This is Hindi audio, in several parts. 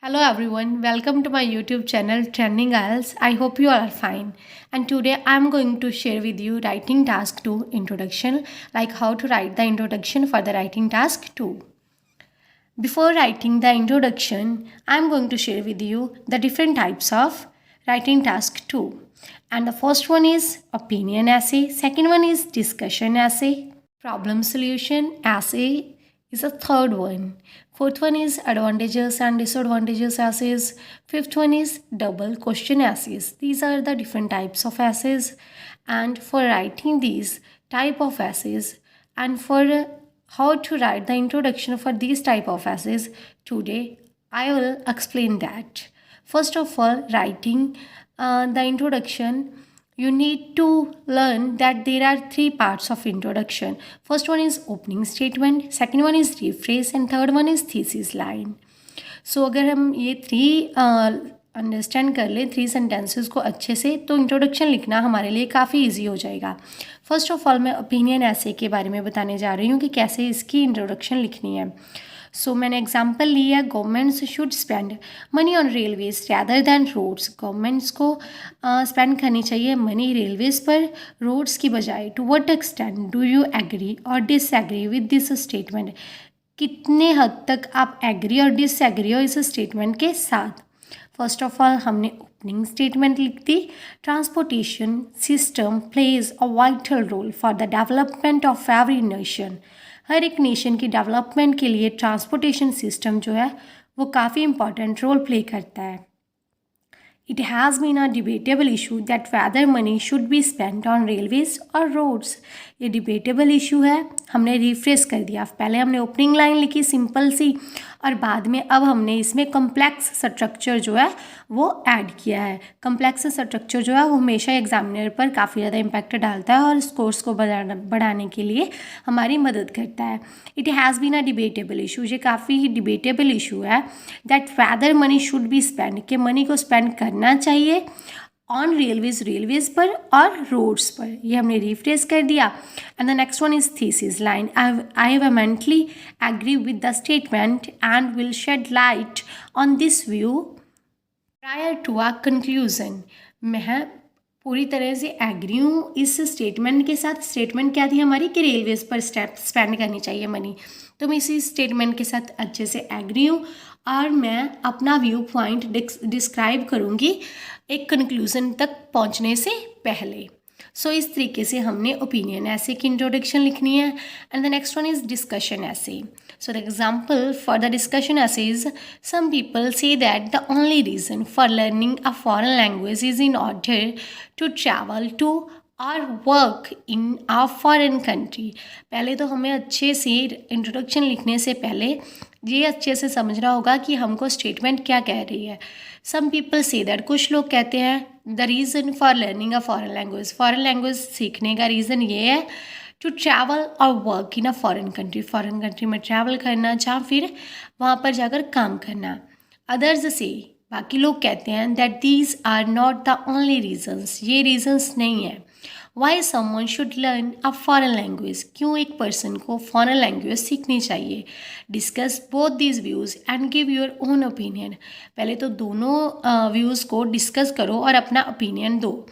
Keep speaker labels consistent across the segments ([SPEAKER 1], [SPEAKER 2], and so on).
[SPEAKER 1] Hello everyone, welcome to my YouTube channel Trending IELTS. I hope you all are fine. And today I'm going to share with you writing task 2 introduction, like how to write the introduction for the writing task 2. Before writing the introduction, I'm going to share with you the different types of writing task 2. And the first one is opinion essay, second one is discussion essay, problem solution essay is a third one. Fourth one is advantages and disadvantages essays. Fifth one is double question essays. These are the different types of essays. And for writing these type of essays and for how to write the introduction for these type of essays, today I will explain that. First of all, writing the introduction, you need to learn that there are three parts of introduction. First one is opening statement, second one is rephrase and third one is thesis line. सो अगर हम ये थ्री अंडरस्टैंड कर लें थ्री सेंटेंसेस को अच्छे से तो इंट्रोडक्शन लिखना हमारे लिए काफ़ी इजी हो जाएगा. फर्स्ट ऑफ ऑल मैं ओपिनियन ऐसे के बारे में बताने जा रही हूँ कि कैसे इसकी इंट्रोडक्शन लिखनी है. सो मैंने एग्जांपल लिया, governments should spend money on railways rather than roads. Governments को स्पेंड करनी चाहिए मनी रेलवेज पर रोड्स की बजाय. To what extent do you agree और डिसएग्री विद दिस स्टेटमेंट. कितने हद तक आप एग्री और डिसएग्री हो इस स्टेटमेंट के साथ. फर्स्ट ऑफ ऑल हमने ओपनिंग स्टेटमेंट लिख दी. Transportation system plays a vital role for the development of every nation. हर एक नेशन की डेवलपमेंट के लिए ट्रांसपोर्टेशन सिस्टम जो है वो काफ़ी इंपॉर्टेंट रोल प्ले करता है. It has been a debatable issue that whether money should be spent on railways or roads. ये डिबेटेबल इशू है. हमने रिफ्रेश कर दिया. पहले हमने ओपनिंग लाइन लिखी सिंपल सी और बाद में अब हमने इसमें कम्प्लेक्स स्ट्रक्चर जो है वो ऐड किया है. कम्प्लेक्स स्ट्रक्चर जो है वो हमेशा एग्जामिनर पर काफ़ी ज़्यादा इम्पैक्ट डालता है और स्कोर्स को बढ़ाने के लिए हमारी मदद करता है. It has been a debatable issue. ये काफ़ी डिबेटेबल इशू है that whether money should be spend, कि मनी को स्पेंड करना चाहिए ऑन रेलवेज पर और रोड्स पर. ये हमने रिफ्रेश कर दिया. And the next one is thesis line. I vehemently agree with the statement and will shed light on this view prior to a conclusion. मैं पूरी तरह से एग्री हूँ इस स्टेटमेंट के साथ. स्टेटमेंट क्या थी हमारी कि रेलवेज पर स्पेंड करनी चाहिए मनी. तो मैं इसी स्टेटमेंट के साथ अच्छे से एग्री हूँ और मैं अपना व्यू पॉइंट डिस्क्राइब करूँगी एक कंक्लूज़न तक पहुँचने से पहले. सो इस तरीके से हमने ओपिनियन ऐसे की इंट्रोडक्शन लिखनी है. And the next one is discussion ऐसे. So the example for the discussion essay is, some people say that the only reason for learning a foreign language is in order to travel to और work in a foreign country. पहले तो हमें अच्छे से इंट्रोडक्शन लिखने से पहले ये अच्छे से समझना होगा कि हमको स्टेटमेंट क्या कह रही है. सम पीपल से दैट, कुछ लोग कहते हैं the reason for learning a foreign language, foreign language सीखने का रीज़न ये है टू ट्रैवल और work in a foreign country, foreign country में ट्रैवल करना या फिर वहाँ पर जाकर काम करना. अदर्स से, बाकी लोग कहते हैं that these are not the only reasons, ये रीजन्स नहीं है. Why someone should learn a foreign language, क्यों एक पर्सन को फॉरेन लैंग्वेज सीखनी चाहिए. Discuss both these views and give your own opinion. पहले तो दोनों व्यूज़ को डिस्कस करो और अपना ओपिनियन दो.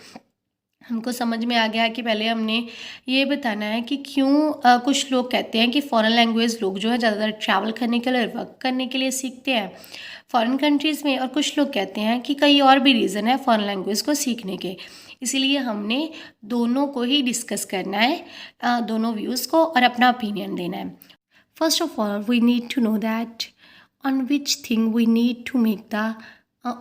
[SPEAKER 1] हमको समझ में आ गया कि पहले हमने ये बताना है कि क्यों कुछ लोग कहते हैं कि फ़ॉरेन लैंग्वेज लोग जो है ज़्यादातर ट्रैवल करने के लिए, वर्क करने के लिए सीखते हैं फ़ॉरेन कंट्रीज़ में, और कुछ लोग कहते हैं कि कई और भी रीज़न है फ़ॉरेन लैंग्वेज को सीखने के. इसीलिए हमने दोनों को ही डिस्कस करना है, दोनों व्यूज़ को, और अपना ओपिनियन देना है. First of all we need to know that on which thing we need to make the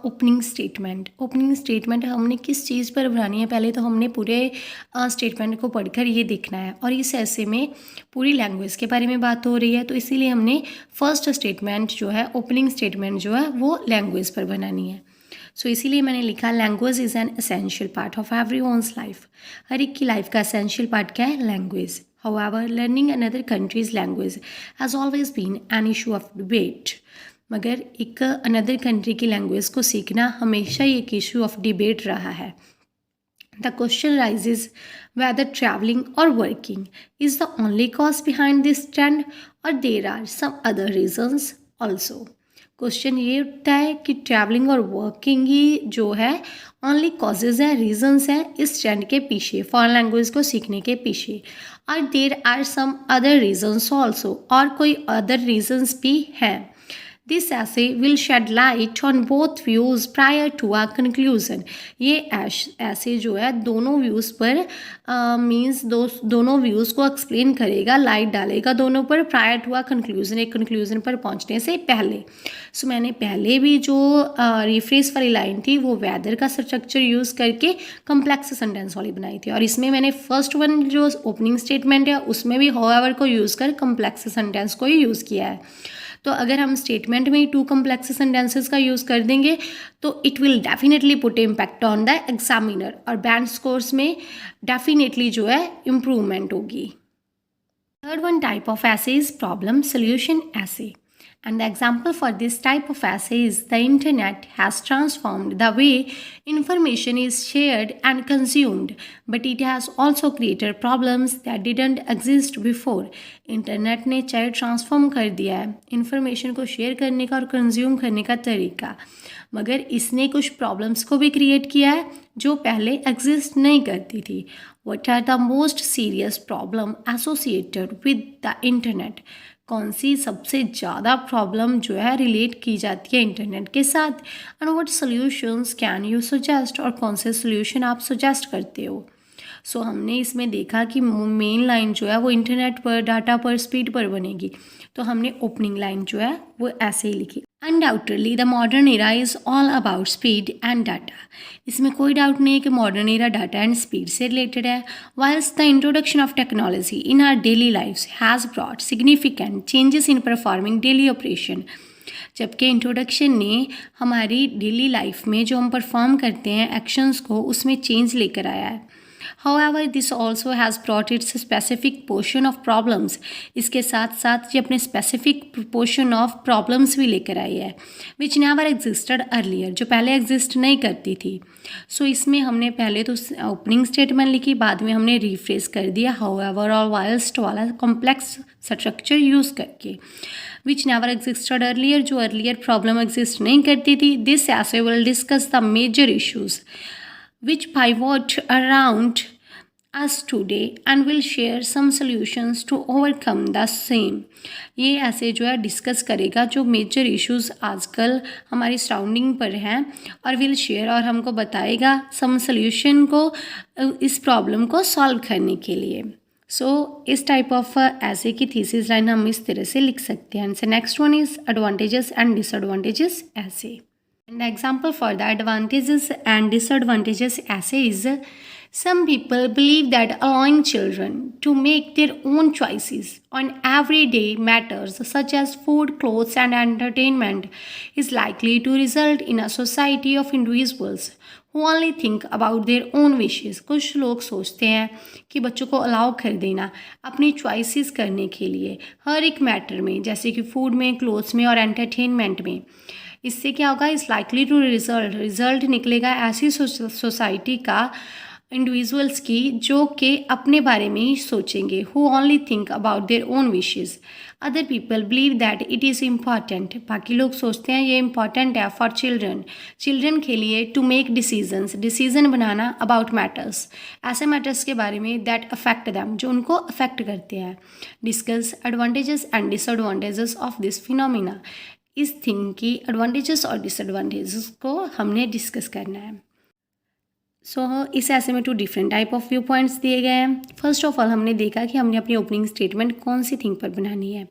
[SPEAKER 1] opening statement. Opening statement हमने किस चीज़ पर बनानी है, पहले तो हमने पूरे स्टेटमेंट को पढ़कर ये देखना है. और इस ऐसे में पूरी लैंग्वेज के बारे में बात हो रही है, तो इसीलिए हमने फर्स्ट स्टेटमेंट जो है, ओपनिंग स्टेटमेंट जो है वो लैंग्वेज पर बनानी है. सो इसीलिए मैंने लिखा language is an essential part of every one's life. हर एक की लाइफ का एसेंशियल पार्ट क्या है, language. However, learning another country's language has always been an issue of debate. मगर एक अनदर कंट्री की लैंग्वेज को सीखना हमेशा ही एक इशू ऑफ डिबेट रहा है. The question rises whether traveling or working is the only cause behind this trend or there are some other reasons also. Question ये उठता है कि ट्रैवलिंग और वर्किंग ही जो है ओनली कॉजेज हैं, रीजंस हैं इस ट्रेंड के पीछे, फॉरेन लैंग्वेज को सीखने के पीछे, और there are some other reasons also, और कोई अदर रीजंस भी हैं। This essay will shed light on both views prior to a conclusion. ये ऐसे जो है दोनों व्यूज़ पर मीन्स दोनों व्यूज़ को एक्सप्लेन करेगा, लाइट डालेगा दोनों पर, प्रायर टू आ कंक्लूजन, एक कंक्लूजन पर पहुंचने से पहले। सो मैंने पहले भी जो रिफ्रेस वाली लाइन थी वो वेदर का स्ट्रक्चर यूज़ करके कम्प्लेक्स सेंटेंस वाली बनाई थी, और इसमें मैंने फर्स्ट वन जो ओपनिंग स्टेटमेंट है उसमें भी हाउएवर को यूज़ कर कम्प्लेक्स सेंटेंस को ही यूज़ किया है। तो अगर हम स्टेटमेंट में ही टू कम्प्लेक्स सेंटेंसेस का यूज़ कर देंगे तो it will definitely put impact on the examiner, और बैंड स्कोर्स में डेफिनेटली जो है इम्प्रूवमेंट होगी। Third one type of essay is problem solution essay. And the example for this type of essay is the internet has transformed the way information is shared and consumed, but it has also created problems that didn't exist before. Internet ने चाहे ट्रांसफॉर्म कर दिया है इंफॉर्मेशन को शेयर करने का और कंज्यूम करने का तरीका, मगर इसने कुछ प्रॉब्लम्स को भी क्रिएट किया है जो पहले एग्जिस्ट नहीं करती थी। What are the most serious problem associated with the internet? कौन सी सबसे ज़्यादा प्रॉब्लम जो है रिलेट की जाती है इंटरनेट के साथ, and what solutions can you suggest, और कौन से सॉल्यूशन आप सजेस्ट करते हो। सो हमने इसमें देखा कि मेन लाइन जो है वो इंटरनेट पर, डाटा पर, स्पीड पर बनेगी, तो हमने ओपनिंग लाइन जो है वो ऐसे ही लिखी, undoubtedly the modern era is all about speed and data. इसमें कोई डाउट नहीं है कि modern era data and speed से रिलेटेड है। Whilst the introduction of technology in our daily lifes has brought significant changes in performing daily operation, जबकि इंट्रोडक्शन ने हमारी डेली लाइफ में जो हम परफॉर्म करते हैं एक्शंस को उसमें चेंज लेकर आया है। However, this also has brought its specific portion of problems. इसके साथ साथ ये अपने specific portion of problems भी लेकर आई है, which never existed earlier, जो पहले exist नहीं करती थी। So इसमें हमने पहले तो opening statement लिखी, बाद में हमने rephrase कर दिया however और whilst वाला complex structure use करके, which never existed earlier, जो earlier problem exist नहीं करती थी। This essay will discuss the major issues which pivot around us today and will share some solutions to overcome the same. ये ऐसे जो है डिस्कस करेगा जो मेजर इश्यूज आजकल हमारी सराउंडिंग पर हैं, और विल शेयर, और हमको बताएगा सम सोल्यूशन को इस प्रॉब्लम को सॉल्व करने के लिए। सो इस टाइप ऑफ ऐसे की थीसिस लाइन हम इस तरह से लिख सकते हैं। So next one is advantages and disadvantages ऐसे। And the example for the advantages and disadvantages essay is, some people believe that allowing children to make their own choices on everyday matters such as food, clothes and entertainment is likely to result in a society of individuals who only think about their own wishes. कुछ लोग सोचते हैं कि बच्चों को अलाउ कर देना अपनी चॉइसेस करने के लिए हर एक मैटर में, जैसे कि फूड में, क्लोथ्स में और एंटरटेनमेंट में, इससे क्या होगा, इज़ लाइकली टू रिजल्ट निकलेगा ऐसी सोसाइटी का, इंडिविजुअल्स की जो कि अपने बारे में ही सोचेंगे, who only think about their own wishes. Other people believe that it is important, बाकी लोग सोचते हैं ये इम्पॉर्टेंट है फॉर चिल्ड्रन के लिए टू मेक डिसीजन बनाना अबाउट मैटर्स, ऐसे मैटर्स के बारे में दैट अफेक्ट दैम, जो उनको अफेक्ट करते हैं। Discuss advantages and disadvantages of this phenomena, इस थिंग की एडवांटेजेस और डिसएडवांटेजेस को हमने डिस्कस करना है। इस ऐसे में 2 different type of view points दिए गए हैं। फर्स्ट ऑफ ऑल हमने देखा कि हमने अपनी ओपनिंग स्टेटमेंट कौन सी थिंग पर बनानी है।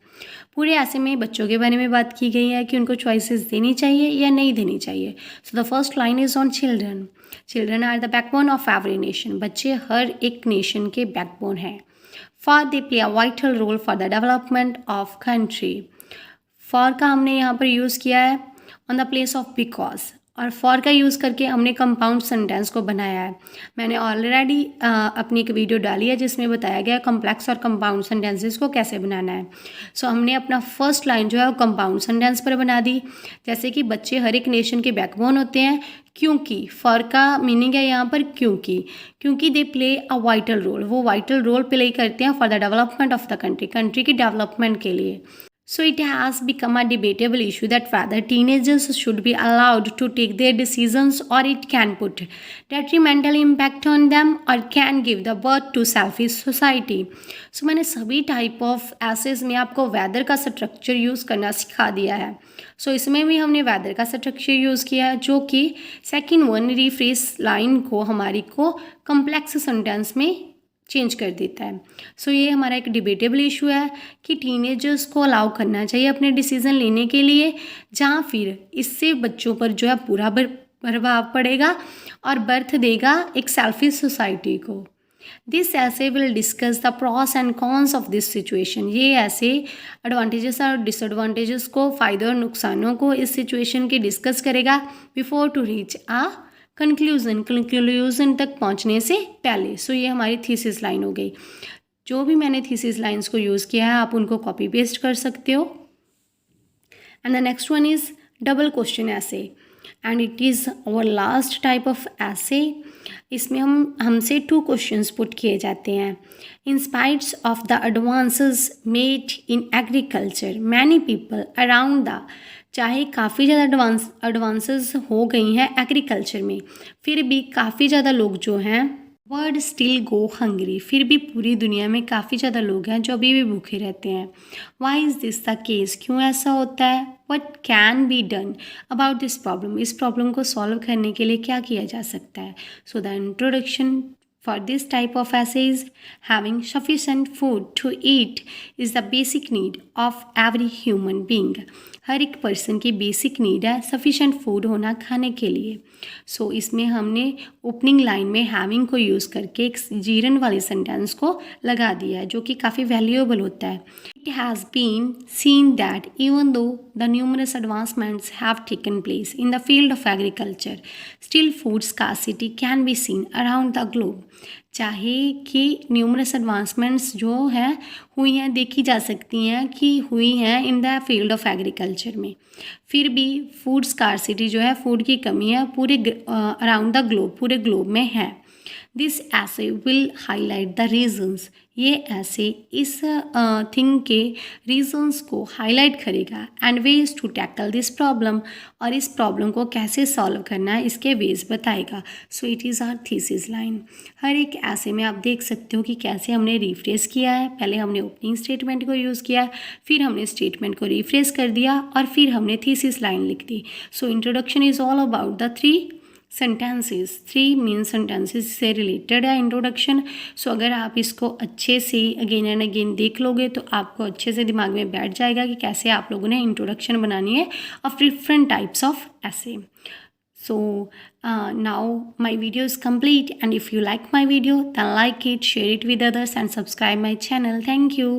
[SPEAKER 1] पूरे ऐसे में बच्चों के बारे में बात की गई है कि उनको चॉइसेस देनी चाहिए या नहीं देनी चाहिए। So the first line is on children are the backbone of every nation, बच्चे हर एक नेशन के बैकबोन हैं। For they play a vital role for the development of country. For का हमने यहाँ पर यूज़ किया है on the place of because, और फॉर का यूज़ करके हमने कंपाउंड सेंटेंस को बनाया है। मैंने ऑलरेडी अपनी एक वीडियो डाली है जिसमें बताया गया कॉम्प्लेक्स और कंपाउंड सेंटेंसेस को कैसे बनाना है। सो हमने अपना फर्स्ट लाइन जो है वो कंपाउंड सेंटेंस पर बना दी, जैसे कि बच्चे हर एक नेशन के बैकबोन होते हैं, क्योंकि फॉर का मीनिंग है यहाँ पर क्योंकि they play a vital role, वो वाइटल रोल प्ले करते हैं for the development of the country की डेवलपमेंट के लिए। So it has become a debatable issue that whether teenagers should be allowed to take their decisions or it can put detrimental impact on them or can give the birth to selfish society. So मैंने सभी टाइप ऑफ एसेस में आपको वेदर का स्ट्रक्चर यूज़ करना सिखा दिया है. सो इसमें भी हमने वेदर का स्ट्रक्चर यूज़ किया है जो कि सेकेंड वन रिफ्रेस लाइन को हमारी को कम्प्लेक्स सेंटेंस में चेंज कर देता है. सो ये हमारा एक डिबेटेबल इशू है कि टीनेजर्स को अलाउ करना चाहिए अपने डिसीज़न लेने के लिए, जहाँ फिर इससे बच्चों पर जो है पूरा प्रभाव पड़ेगा और बर्थ देगा एक सेल्फिश सोसाइटी को. This essay will discuss the pros and cons of this situation. ये ऐसे एडवांटेजेस और डिसएडवांटेजेस को, फ़ायदे और नुकसानों को इस सिचुएशन के डिस्कस करेगा before to reach a conclusion तक पहुंचने से पहले. सो ये हमारी थीसिस लाइन हो गई. जो भी मैंने थीसिस लाइंस को यूज़ किया है आप उनको कॉपी पेस्ट कर सकते हो. And the next one is double question essay and it is our last type of essay. इसमें हमसे 2 क्वेश्चंस पुट किए जाते हैं. In spites of the advances made in agriculture many people around the, चाहे काफ़ी ज़्यादा एडवांसेस हो गई हैं एग्रीकल्चर में, फिर भी काफ़ी ज़्यादा लोग जो हैं वर्ड स्टिल गो हंग्री. फिर भी पूरी दुनिया में काफ़ी ज़्यादा लोग हैं जो अभी भी भूखे रहते हैं. Why is this the case? क्यों ऐसा होता है? What can be done about this problem? इस प्रॉब्लम को सॉल्व करने के लिए क्या किया जा सकता है? So the introduction for this type of essays, having sufficient food to eat is the basic need of every human being. हर एक पर्सन की बेसिक नीड है सफिशेंट फूड होना खाने के लिए. सो इसमें हमने ओपनिंग लाइन में हैविंग को यूज़ करके एक जीरन वाले सेंटेंस को लगा दिया है जो कि काफ़ी वैल्यूएबल होता है. It has been seen that even though the numerous advancements have taken place in the field of agriculture, still food scarcity can be seen around the globe. चाहे कि न्यूमरस एडवांसमेंट्स जो हैं हुई हैं, देखी जा सकती हैं कि हुई हैं in the field of agriculture में, फिर भी फूड स्कार्सिटी जो है, फूड की कमी है पूरे अराउंड द ग्लोब, पूरे ग्लोब में है. This essay will highlight the reasons. ये ऐसे इस थिंग के रीजन्स को हाईलाइट करेगा and ways to tackle this problem, और इस प्रॉब्लम को कैसे सॉल्व करना है इसके वेज बताएगा. So it is our thesis line. हर एक ऐसे में आप देख सकते हो कि कैसे हमने रिफ्रेस किया है. पहले हमने ओपनिंग स्टेटमेंट को यूज़ किया, फिर हमने स्टेटमेंट को रिफ्रेस कर दिया और फिर हमने थीसिस लाइन लिख दी. So introduction is all about the 3 sentences. 3 main sentences से रिलेटेड है इंट्रोडक्शन. सो अगर आप इसको अच्छे से अगेन एंड अगेन देख लोगे तो आपको अच्छे से दिमाग में बैठ जाएगा कि कैसे आप लोगों ने इंट्रोडक्शन बनानी है ऑफ डिफरेंट टाइप्स ऑफ ऐसे. So now my video is complete, and if you like my video then like it, share it with others and subscribe my channel. Thank you.